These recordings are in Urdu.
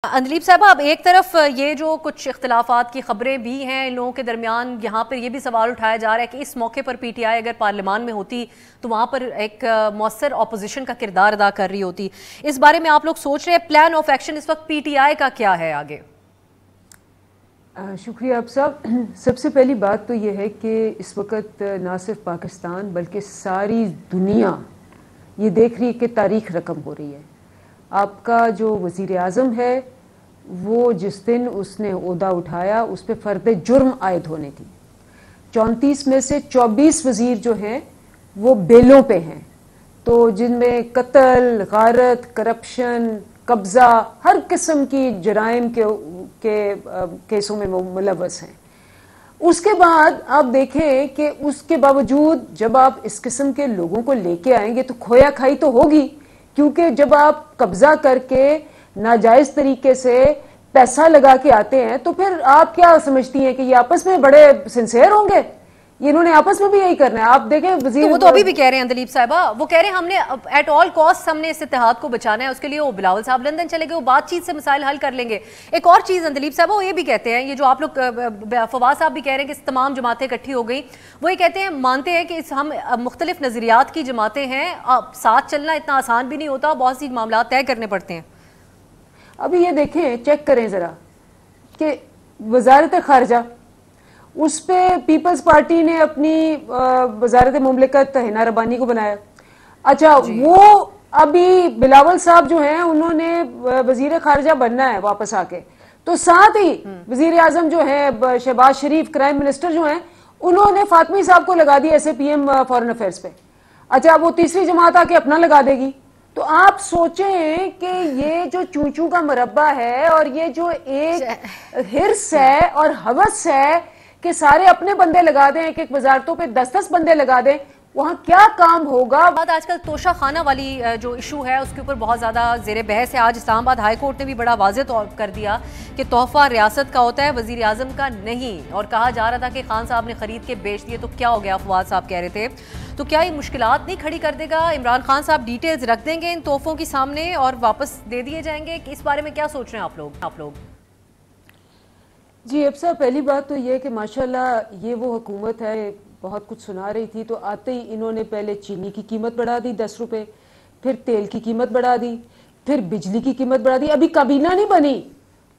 اندلیب صاحبہ، اب ایک طرف یہ جو کچھ اختلافات کی خبریں بھی ہیں ان لوگوں کے درمیان، یہاں پر یہ بھی سوال اٹھایا جا رہا ہے کہ اس موقع پر پی ٹی آئی اگر پارلیمان میں ہوتی تو وہاں پر ایک مؤثر اپوزیشن کا کردار ادا کر رہی ہوتی. اس بارے میں آپ لوگ سوچ رہے ہیں پلان آف ایکشن اس وقت پی ٹی آئی کا کیا ہے آگے؟ شکریہ آپ صاحب. سب سے پہلی بات تو یہ ہے کہ اس وقت نہ صرف پاکستان بلکہ ساری دنیا یہ دیکھ رہی ہے کہ تاریخ رقم ہو رہی ہے. آپ کا جو وزیر اعظم ہے وہ جس دن اس نے عہدہ اٹھایا اس پہ فرد جرم عائد ہونے تھی. 34 میں سے 24 وزیر جو ہیں وہ بیلوں پہ ہیں، تو جن میں قتل، غارت، کرپشن، قبضہ، ہر قسم کی جرائم کے کیسوں میں ملوث ہیں. اس کے بعد آپ دیکھیں کہ اس کے باوجود جب آپ اس قسم کے لوگوں کو لے کے آئیں گے تو کھویا کھائی تو ہوگی، کیونکہ جب آپ قبضہ کر کے ناجائز طریقے سے پیسہ لگا کے آتے ہیں تو پھر آپ کیا سمجھتی ہیں کہ یہ آپس میں بڑے سنسیئر ہوں گے؟ انہوں نے آپس میں بھی یہی کرنا ہے. آپ دیکھیں وزیر، وہ تو ابھی بھی کہہ رہے ہیں اندلیب صاحبہ، وہ کہہ رہے ہیں ہم نے ایٹ آل کاسٹ ہم نے اس اتحاد کو بچانا ہے. اس کے لیے وہ بلاول صاحب لندن چلے گئے، وہ بات چیت سے مسائل حل کر لیں گے. ایک اور چیز اندلیب صاحبہ وہ یہ بھی کہتے ہیں، یہ جو آپ لوگ فواز صاحب بھی کہہ رہے ہیں کہ تمام جماعتیں اکٹھی ہو گئی، وہ یہ کہتے ہیں مانتے ہیں کہ ہم مختلف نظریات کی جماعتیں ہیں، ساتھ چلنا اتنا آسان بھی نہیں ہوتا، بہت سی معاملات طے کرنے پڑتے ہیں. ابھی یہ دیکھیں، چیک کریں ذرا کہ وزارت خارجہ، اس پہ پیپلز پارٹی نے اپنی وزارت مملکت حنا ربانی کو بنایا. اچھا وہ ابھی بلاول صاحب جو ہیں انہوں نے وزیر خارجہ بننا ہے واپس آ کے، تو ساتھ ہی وزیر اعظم جو ہیں شہباز شریف، کرائم منسٹر جو ہیں، انہوں نے فاطمی صاحب کو لگا دیا ایسے پی ایم فارن افیئرز پہ. اچھا وہ تیسری جماعت آ کے اپنا لگا دے گی. تو آپ سوچیں کہ یہ جو چونچوں کا مربع ہے اور یہ جو ایک ہرس ہے اور ہوس ہے کہ سارے اپنے بندے لگا دیں، ایک ایک وزارتوں پہ 10-10 بندے لگا دیں، وہاں کیا کام ہوگا؟ بات آج کل توشہ خانہ والی جو ایشو ہے اس کے اوپر بہت زیادہ زیر بحث ہے. آج اسلام آباد ہائی کورٹ نے بھی بڑا واضح طور کر دیا کہ تحفہ ریاست کا ہوتا ہے، وزیر اعظم کا نہیں. اور کہا جا رہا تھا کہ خان صاحب نے خرید کے بیچ دیے، تو کیا ہو گیا؟ فواد صاحب کہہ رہے تھے تو کیا یہ مشکلات نہیں کھڑی کر دے گا؟ عمران خان صاحب ڈیٹیلز رکھ دیں گے ان تحفوں کی سامنے اور واپس دے دیے جائیں گے؟ اس بارے میں کیا سوچ رہے ہیں آپ لوگ؟ جی اب صاحب، پہلی بات تو یہ کہ ماشاءاللہ یہ وہ حکومت ہے، بہت کچھ سنا رہی تھی تو آتے ہی انہوں نے پہلے چینی کی قیمت بڑھا دی 10 روپے، پھر تیل کی قیمت بڑھا دی، پھر بجلی کی قیمت بڑھا دی. ابھی کابینہ نہیں بنی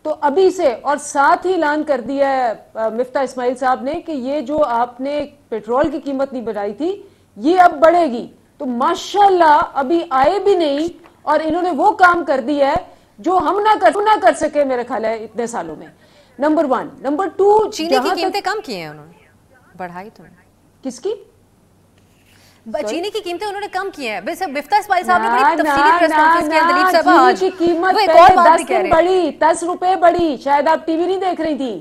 تو ابھی سے، اور ساتھ ہی اعلان کر دیا ہے مفتاح اسماعیل صاحب نے کہ یہ جو آپ نے پیٹرول کی قیمت نہیں بڑھائی تھی یہ اب بڑھے گی. تو ماشاءاللہ ابھی آئے بھی نہیں اور انہوں نے وہ کام کر دیا ہے جو ہم نہ کر سکے میرے خیال ہے اتنے سالوں میں. نمبر 1. نمبر 2، چینی کی قیمتیں کم کی ہیں انہوں نے، بڑھائی تو کس کی؟ چینی کی قیمتیں انہوں نے کم کی ہیں. مفتاح اسماعیل صاحب نے بڑی تفصیلی پریس کانفرنس کی اندلیب صاحبہ آج. چینی کی قیمت وہ ایک اور بات بھی کہہ رہے ہیں، بڑی 10 روپے بڑی، شاید آپ ٹی وی نہیں دیکھ رہی تھی.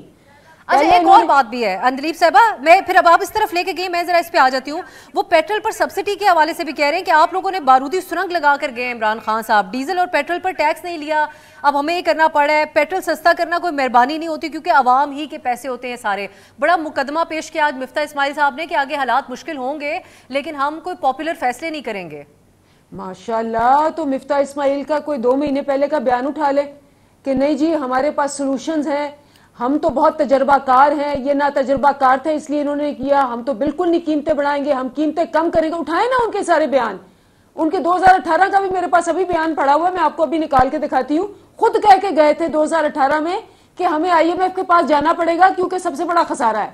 اچھا ایک اور بات بھی ہے اندلیب صاحبہ، میں پھر اب آپ اس طرف لے کے گئے، میں ذرا اس پہ آ جاتی ہوں. وہ پیٹرول پر سبسڈی کے حوالے سے بھی کہہ رہے ہیں کہ آپ لوگوں نے بارودی سرنگ لگا کر گئے عمران خان صاحب، ڈیزل اور پیٹرول پر ٹیکس نہیں لیا، اب ہمیں یہ کرنا پڑا ہے. پیٹرول سستا کرنا کوئی مہربانی نہیں ہوتی کیونکہ عوام ہی کے پیسے ہوتے ہیں سارے. بڑا مقدمہ پیش کیا آج مفتاح اسماعیل صاحب نے کہ آگے حالات مشکل ہوں گے لیکن ہم کوئی پاپولر فیصلے نہیں کریں گے. ماشاءاللہ، تو مفتاح اسماعیل کا کوئی 2 مہینے پہلے کا بیان اٹھا لے کہ نہیں جی ہمارے پاس سلوشنز ہیں، ہم تو بہت تجربہ کار ہیں، یہ نہ تجربہ کار تھے اس لیے انہوں نے کیا، ہم تو بالکل نہیں قیمتیں بڑھائیں گے، ہم قیمتیں کم کریں گے. اٹھائیں نا ان کے سارے بیان. ان کے 2018 کا بھی میرے پاس ابھی بیان پڑا ہوا ہے، میں آپ کو ابھی نکال کے دکھاتی ہوں. خود کہہ کے گئے تھے 2018 میں کہ ہمیں آئی ایم ایف کے پاس جانا پڑے گا کیونکہ سب سے بڑا خسارہ ہے.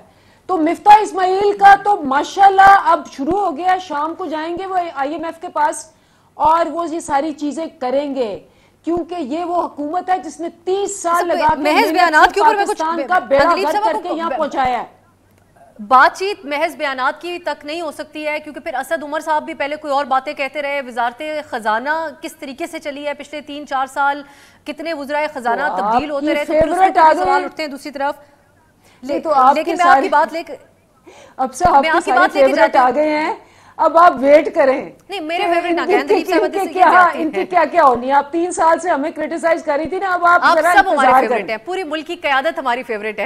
تو مفتاح اسماعیل کا تو ماشاءاللہ اب شروع ہو گیا، شام کو جائیں گے وہ آئی ایم ایف کے پاس اور وہ یہ ساری چیزیں کریں گے کیونکہ یہ وہ حکومت ہے جس نے 30 سال لگا کے محض بیانات کے اوپر میں کچھ پاکستان کا بیڑا غرق کر کے یہاں پہنچایا ہے. بات چیت محض بیانات کی تک نہیں ہو سکتی ہے کیونکہ پھر اسد عمر صاحب بھی پہلے کوئی اور باتیں کہتے رہے. وزارت خزانہ کس طریقے سے چلی ہے پچھلے 3-4 سال، کتنے وزرائے خزانہ تبدیل ہوتے رہے، تو سوال اٹھتے ہیں دوسری طرف. لیکن میں آپ کی بات لے کے اب سے آپ کے سارے فیورٹ آ گئے ہیں، اب آپ ویٹ کریں. نہیں میرے فیورٹ نہ کہیں اندلیب صاحب، ان کی کیا ہونی ہے؟ آپ 3 سال سے ہمیں کرٹیسائز کر رہی تھی نا، اب آپ سب ہمارے فیورٹ ہیں، پوری ملک کی قیادت ہماری فیورٹ ہے.